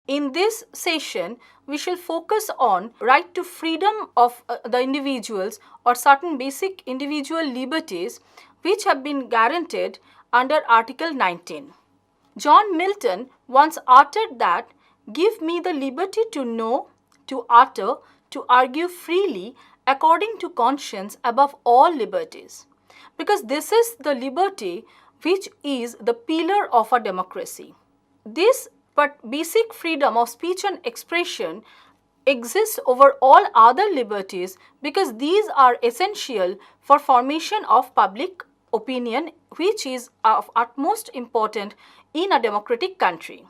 In this session, we shall focus on right to freedom of the individuals or certain basic individual liberties which have been guaranteed under Article 19. John Milton once uttered that, "Give me the liberty to know, to utter, to argue freely according to conscience above all liberties," because this is the liberty which is the pillar of a democracy. This basic freedom of speech and expression exists over all other liberties because these are essential for formation of public opinion, which is of utmost importance in a democratic country.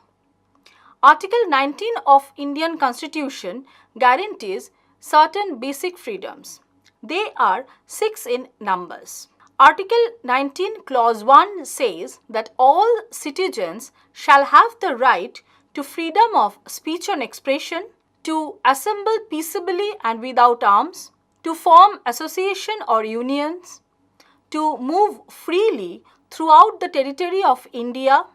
Article 19 of Indian Constitution guarantees certain basic freedoms. They are 6 in numbers. Article 19 Clause 1 says that all citizens shall have the right to freedom of speech and expression, to assemble peaceably and without arms, to form association or unions, to move freely throughout the territory of India,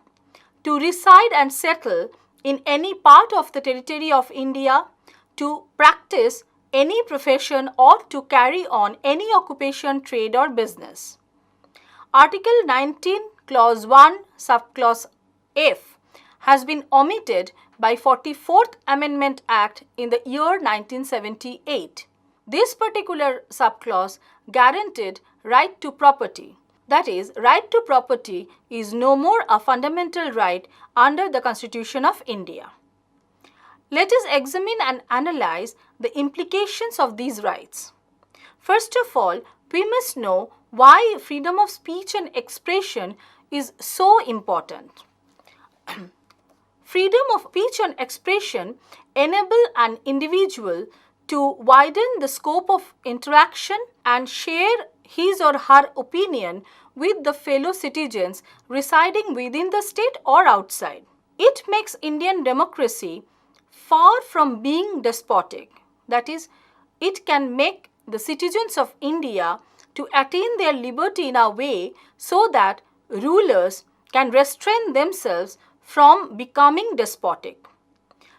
to reside and settle in any part of the territory of India, to practice any profession or to carry on any occupation, trade or business. Article 19 Clause 1 Subclause F has been omitted by 44th Amendment Act in the year 1978. This particular subclause guaranteed right to property. That is, right to property is no more a fundamental right under the Constitution of India. Let us examine and analyze the implications of these rights. First of all, we must know why freedom of speech and expression is so important. Freedom of speech and expression enable an individual to widen the scope of interaction and share his or her opinion with the fellow citizens residing within the state or outside. It makes Indian democracy far from being despotic. That is, it can make the citizens of India to attain their liberty in a way so that rulers can restrain themselves from becoming despotic.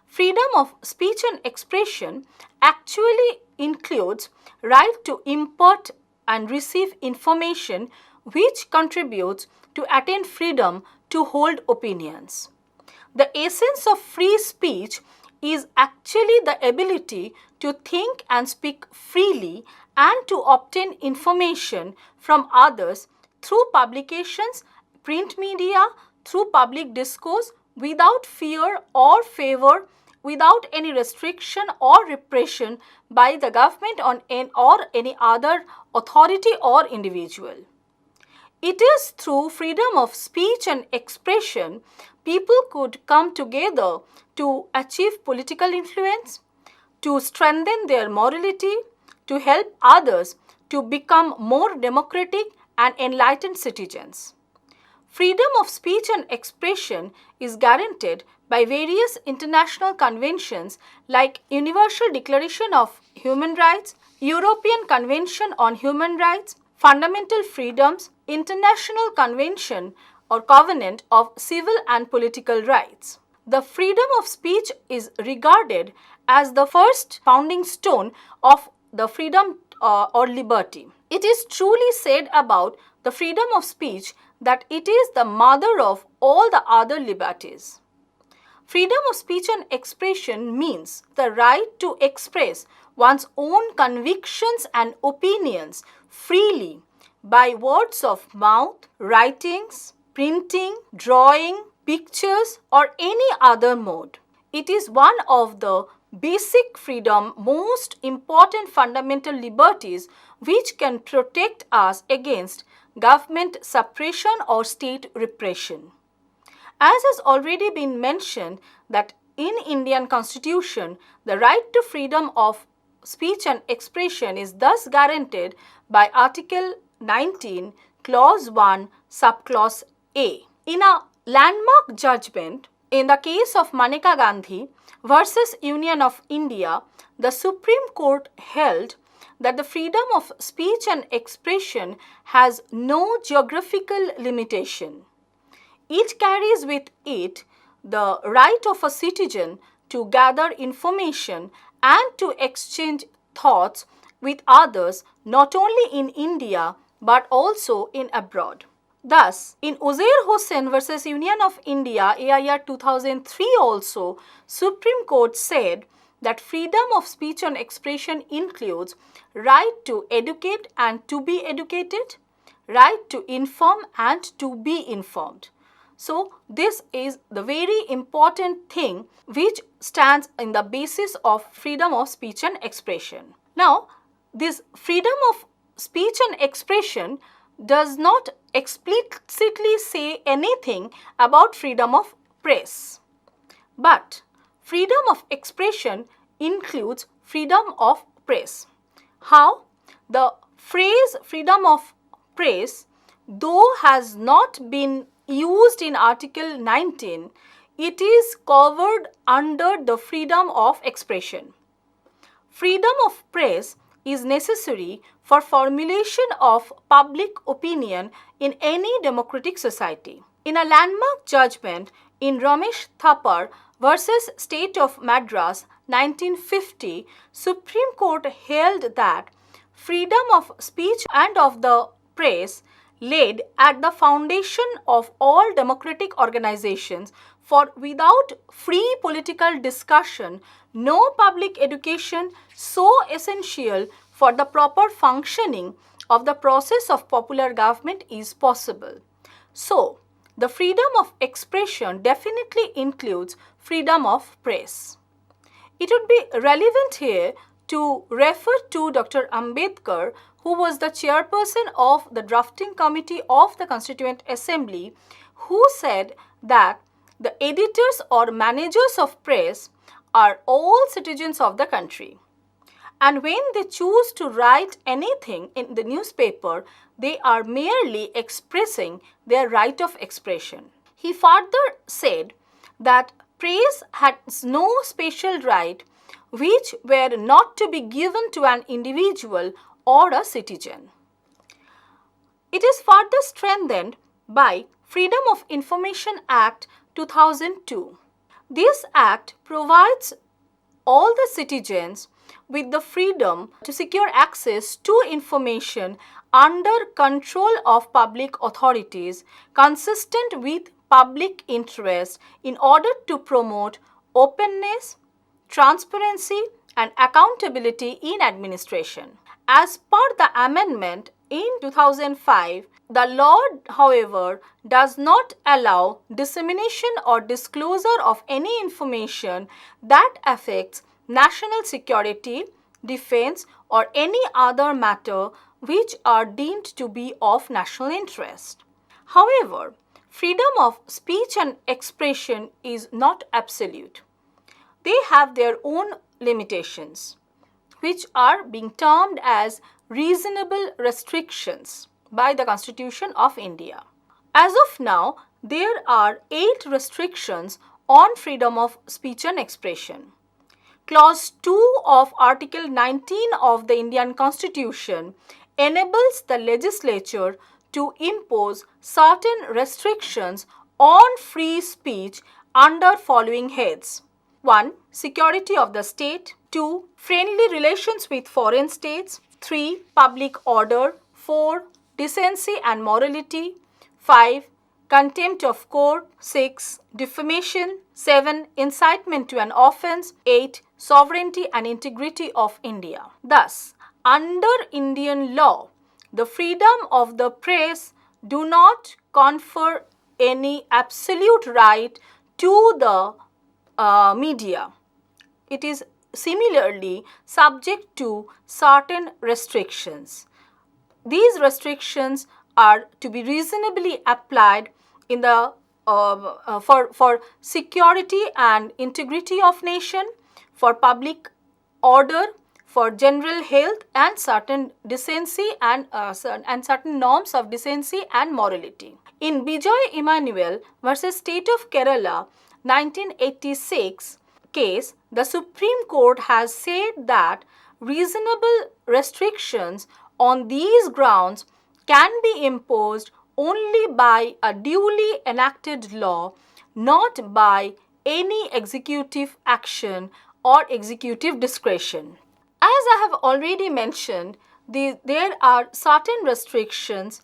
Freedom of speech and expression actually includes right to impart and receive information which contributes to attain freedom to hold opinions. The essence of free speech is actually the ability to think and speak freely and to obtain information from others through publications, print media, through public discourse without fear or favor, without any restriction or repression by the government or any other authority or individual. It is through freedom of speech and expression people could come together to achieve political influence, to strengthen their morality, to help others to become more democratic and enlightened citizens. Freedom of speech and expression is guaranteed by various international conventions like Universal Declaration of Human Rights, European Convention on Human Rights, Fundamental Freedoms, International Convention or Covenant of Civil and Political Rights. The freedom of speech is regarded as the first founding stone of the freedom or liberty. It is truly said about the freedom of speech that it is the mother of all the other liberties. Freedom of speech and expression means the right to express one's own convictions and opinions freely by words of mouth, writings, printing, drawing, pictures, or any other mode. It is one of the basic freedom, most important fundamental liberties which can protect us against government suppression or state repression. As has already been mentioned that in Indian Constitution, the right to freedom of speech and expression is thus guaranteed by Article 19, Clause 1, Subclause A. In a landmark judgment in the case of Maneka Gandhi versus Union of India, the Supreme Court held that the freedom of speech and expression has no geographical limitation. It carries with it the right of a citizen to gather information and to exchange thoughts with others not only in India but also in abroad. Thus, in Uzair Hossain versus Union of India, AIR 2003 also, Supreme Court said that freedom of speech and expression includes right to educate and to be educated, right to inform and to be informed. So, this is the very important thing which stands in the basis of freedom of speech and expression. Now, this freedom of speech and expression does not explicitly say anything about freedom of press. But freedom of expression includes freedom of press. How? The phrase freedom of press, though has not been used in Article 19, it is covered under the freedom of expression. Freedom of press is necessary for formulation of public opinion in any democratic society. In a landmark judgment in Ramesh Thapar versus State of Madras 1950, Supreme Court held that freedom of speech and of the press laid at the foundation of all democratic organizations, for without free political discussion, no public education so essential for the proper functioning of the process of popular government is possible. So, the freedom of expression definitely includes freedom of press. It would be relevant here to refer to Dr. Ambedkar, who was the chairperson of the drafting committee of the Constituent Assembly, who said that the editors or managers of press are all citizens of the country. And when they choose to write anything in the newspaper, they are merely expressing their right of expression. He further said that press has no special right which were not to be given to an individual or a citizen. It is further strengthened by Freedom of Information Act 2002. This act provides all the citizens with the freedom to secure access to information under control of public authorities consistent with public interest in order to promote openness, transparency and accountability in administration. As per the amendment in 2005, the law, however, does not allow dissemination or disclosure of any information that affects national security, defense, or any other matter which are deemed to be of national interest. However, freedom of speech and expression is not absolute. They have their own limitations, which are being termed as reasonable restrictions by the Constitution of India. As of now, there are 8 restrictions on freedom of speech and expression. Clause 2 of Article 19 of the Indian Constitution enables the legislature to impose certain restrictions on free speech under following heads. 1. Security of the state. 2. Friendly relations with foreign states. 3. Public order. 4. Decency and morality. 5. Contempt of court. 6. Defamation. 7. Incitement to an offense. 8. Sovereignty and integrity of India. Thus, under Indian law, the freedom of the press do not confer any absolute right to the media. It is similarly subject to certain restrictions. These restrictions are to be reasonably applied in the for security and integrity of nation, for public order, for general health, and certain decency and certain norms of decency and morality. In Bijoy Emmanuel versus State of Kerala 1986 case, the Supreme Court has said that reasonable restrictions on these grounds can be imposed only by a duly enacted law, not by any executive action or executive discretion. As I have already mentioned, there are certain restrictions,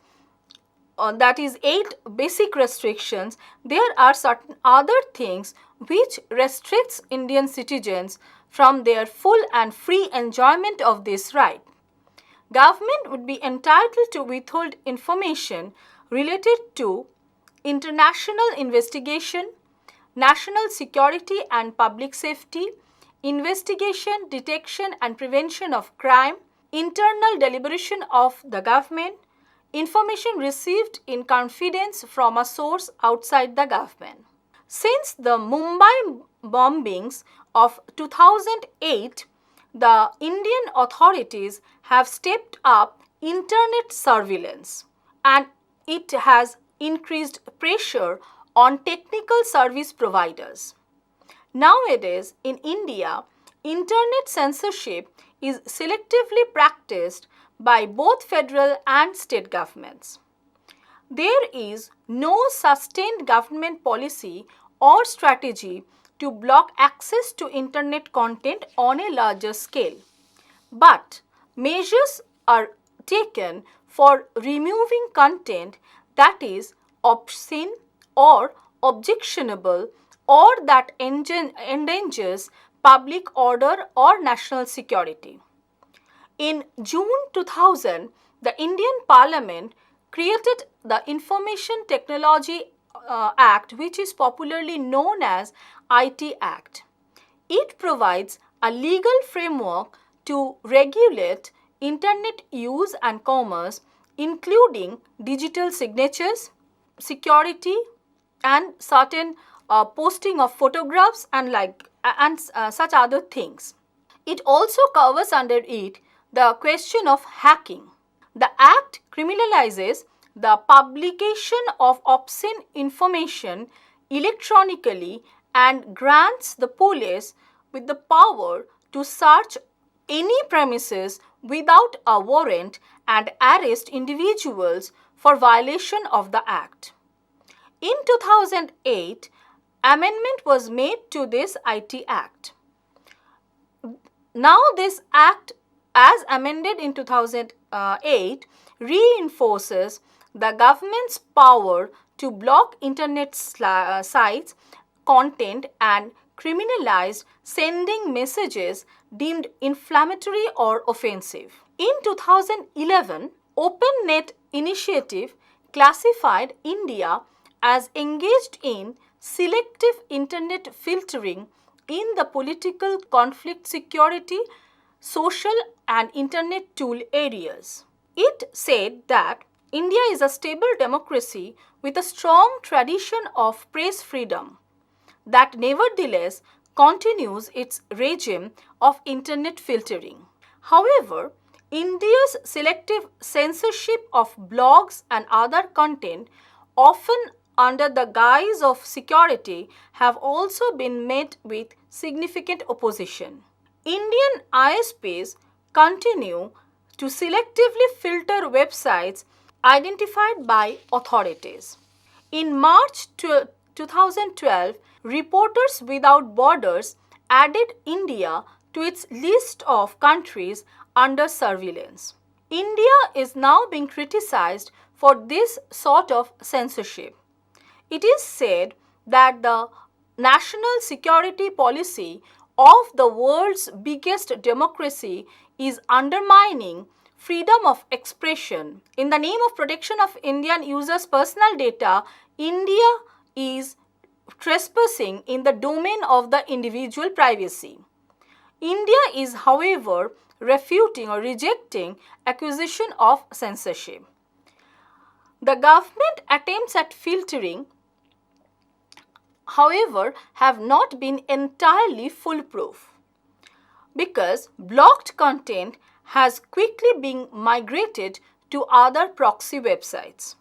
that is 8 basic restrictions. There are certain other things which restricts Indian citizens from their full and free enjoyment of this right. Government would be entitled to withhold information related to international investigation, national security and public safety, investigation, detection and prevention of crime, internal deliberation of the government, information received in confidence from a source outside the government. Since the Mumbai bombings of 2008, the Indian authorities have stepped up internet surveillance, and it has increased pressure on technical service providers. Nowadays, in India, internet censorship is selectively practiced by both federal and state governments. There is no sustained government policy or strategy to block access to internet content on a larger scale, but measures are taken for removing content that is obscene or objectionable or that endangers public order or national security. In June 2000, the Indian Parliament created the Information Technology Act, which is popularly known as IT Act. It provides a legal framework to regulate internet use and commerce, including digital signatures, security, and certain posting of photographs and such other things. It also covers under it the question of hacking. The Act criminalizes the publication of obscene information electronically and grants the police with the power to search any premises without a warrant and arrest individuals for violation of the Act. In 2008, amendment was made to this IT Act. Now this Act, as amended in 2008, reinforces the government's power to block internet sites, content and criminalize sending messages deemed inflammatory or offensive. In 2011, OpenNet initiative classified India as engaged in selective internet filtering in the political, conflict, security, social and internet tool areas. It said that India is a stable democracy with a strong tradition of press freedom that nevertheless continues its regime of internet filtering. However, India's selective censorship of blogs and other content, often under the guise of security, have also been met with significant opposition. Indian ISPs continue to selectively filter websites identified by authorities. In March 2012, Reporters Without Borders added India to its list of countries under surveillance. India is now being criticized for this sort of censorship. It is said that the national security policy of the world's biggest democracy is undermining freedom of expression. In the name of protection of Indian users' personal data, India is trespassing in the domain of the individual privacy. India is, however, refuting or rejecting accusation of censorship. The government attempts at filtering, however, have not been entirely foolproof, because blocked content has quickly been migrated to other proxy websites.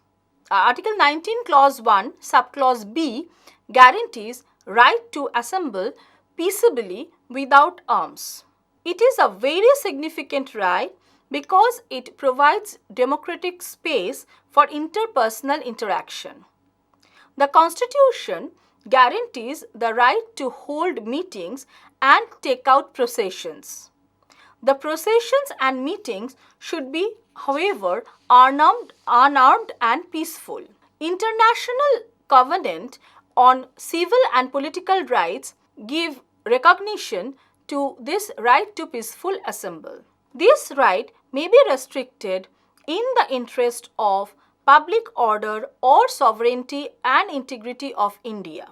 Article 19 Clause 1 Subclause B guarantees right to assemble peaceably without arms. It is a very significant right because it provides democratic space for interpersonal interaction. The Constitution guarantees the right to hold meetings and take out processions. The processions and meetings should be, however, unarmed and peaceful. International Covenant on Civil and Political Rights give recognition to this right to peaceful assembly. This right may be restricted in the interest of public order or sovereignty and integrity of India.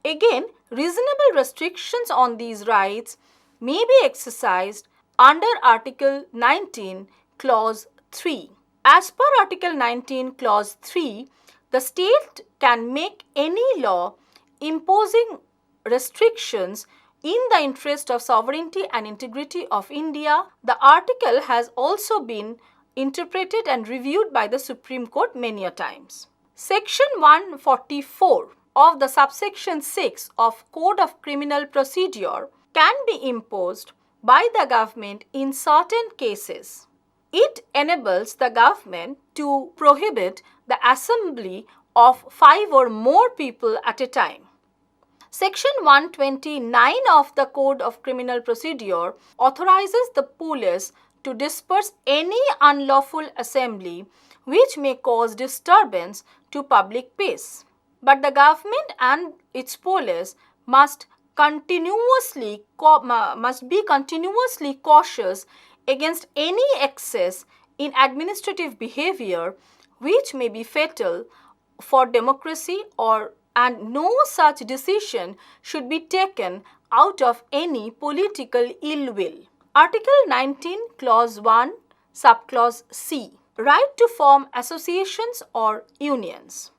Again, reasonable restrictions on these rights may be exercised under Article 19, Clause 3. As per Article 19, Clause 3, the state can make any law imposing restrictions in the interest of sovereignty and integrity of India. The article has also been interpreted and reviewed by the Supreme Court many a times. Section 144 of the subsection 6 of Code of Criminal Procedure can be imposed by the government in certain cases. It enables the government to prohibit the assembly of 5 or more people at a time. Section 129 of the Code of Criminal Procedure authorizes the police to disperse any unlawful assembly which may cause disturbance to public peace. But the government and its police must be continuously cautious against any excess in administrative behavior which may be fatal for democracy and no such decision should be taken out of any political ill will. Article 19, Clause 1, Subclause C. Right to form associations or unions.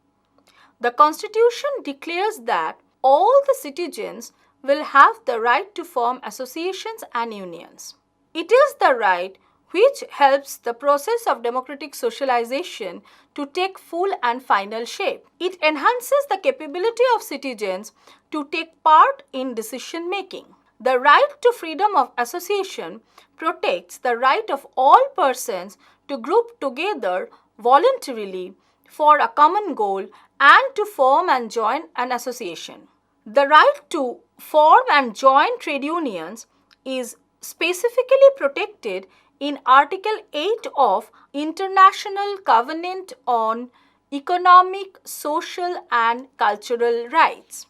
The Constitution declares that all the citizens will have the right to form associations and unions. It is the right which helps the process of democratic socialization to take full and final shape. It enhances the capability of citizens to take part in decision making. The right to freedom of association protects the right of all persons to group together voluntarily for a common goal and to form and join an association. The right to form and join trade unions is specifically protected in Article 8 of International Covenant on Economic, Social and Cultural Rights.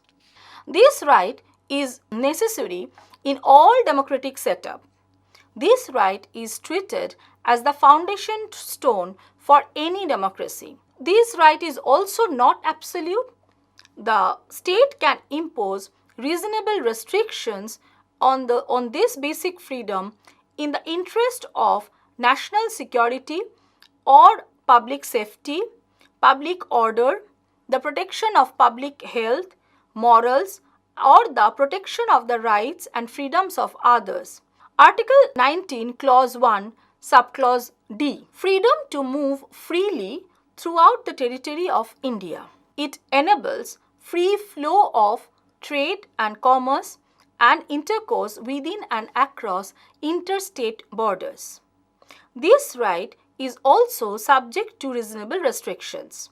This right is necessary in all democratic setup. This right is treated as the foundation stone for any democracy. This right is also not absolute. The state can impose reasonable restrictions on this basic freedom in the interest of national security or public safety, public order, the protection of public health, morals, or the protection of the rights and freedoms of others. Article 19, Clause 1, Subclause D. Freedom to move freely throughout the territory of India. It enables free flow of trade and commerce and intercourse within and across interstate borders. This right is also subject to reasonable restrictions.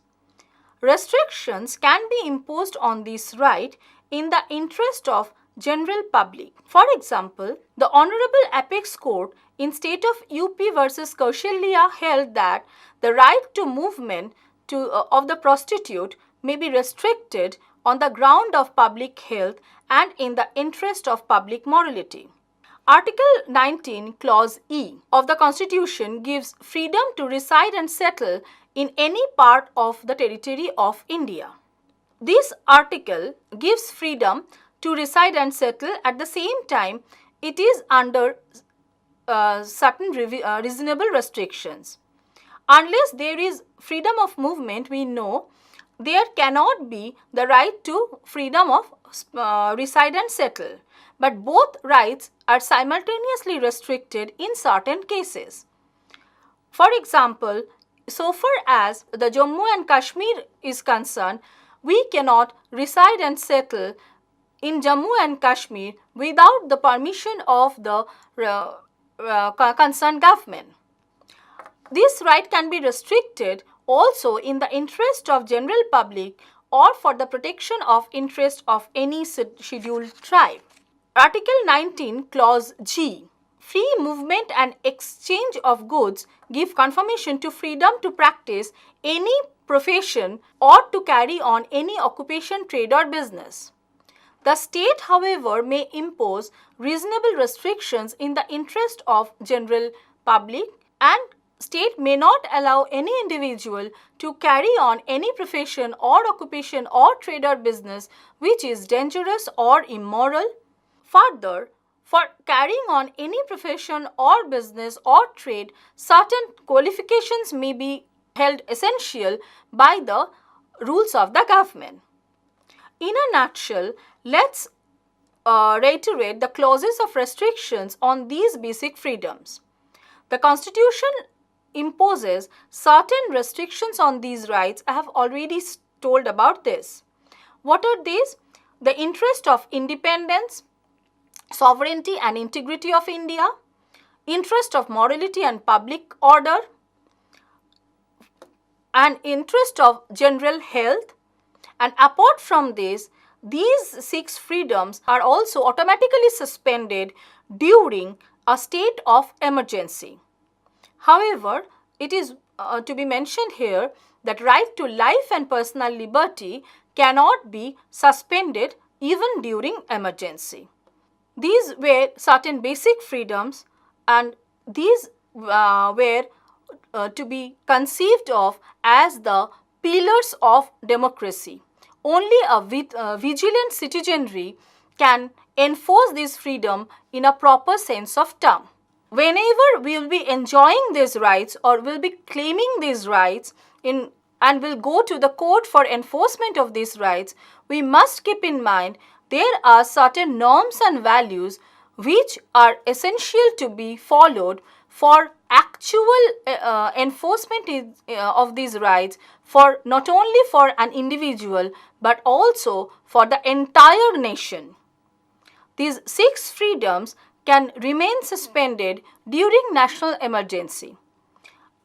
Restrictions can be imposed on this right in the interest of general public. For example, the Honorable Apex Court in state of UP versus Kaushalya held that the right to movement of the prostitute may be restricted on the ground of public health and in the interest of public morality. Article 19, Clause E of the Constitution gives freedom to reside and settle in any part of the territory of India. This article gives freedom to reside and settle. At the same time, it is under certain reasonable restrictions. Unless there is freedom of movement, we know there cannot be the right to freedom of reside and settle. But both rights are simultaneously restricted in certain cases. For example, so far as the Jammu and Kashmir is concerned, we cannot reside and settle in Jammu and Kashmir without the permission of the concerned government. This right can be restricted also in the interest of general public or for the protection of interest of any scheduled tribe. Article 19, Clause G. Free movement and exchange of goods give confirmation to freedom to practice any profession or to carry on any occupation, trade or business. The state, however, may impose reasonable restrictions in the interest of general public, and state may not allow any individual to carry on any profession or occupation or trade or business which is dangerous or immoral. Further, for carrying on any profession or business or trade, certain qualifications may be held essential by the rules of the government. In a nutshell, let's reiterate the clauses of restrictions on these basic freedoms. The Constitution imposes certain restrictions on these rights. I have already told about this. What are these? The interest of independence, sovereignty and integrity of India, interest of morality and public order, and interest of general health. And apart from this, these 6 freedoms are also automatically suspended during a state of emergency. However, it is to be mentioned here that right to life and personal liberty cannot be suspended even during emergency. These were certain basic freedoms, and these were to be conceived of as the pillars of democracy. Only a vigilant citizenry can enforce this freedom in a proper sense of term. Whenever we will be enjoying these rights or will be claiming these rights and will go to the court for enforcement of these rights, we must keep in mind there are certain norms and values which are essential to be followed for actual enforcement of these rights, for not only for an individual but also for the entire nation. These 6 freedoms can remain suspended during national emergency,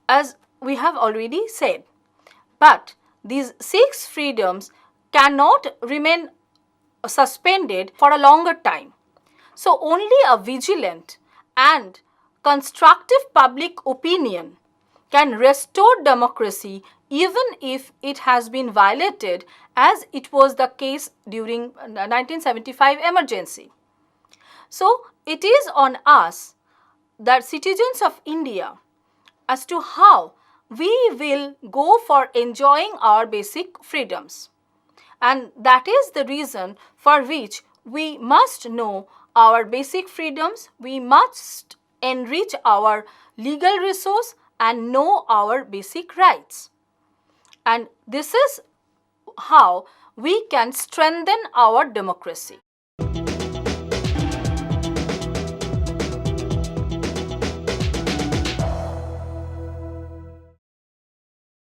as we have already said. But these 6 freedoms cannot remain suspended for a longer time. So only a vigilant and constructive public opinion can restore democracy even if it has been violated, as it was the case during the 1975 emergency. So it is on us, the citizens of India, as to how we will go for enjoying our basic freedoms. And that is the reason for which we must know our basic freedoms, we must enrich our legal resource and know our basic rights. And this is how we can strengthen our democracy.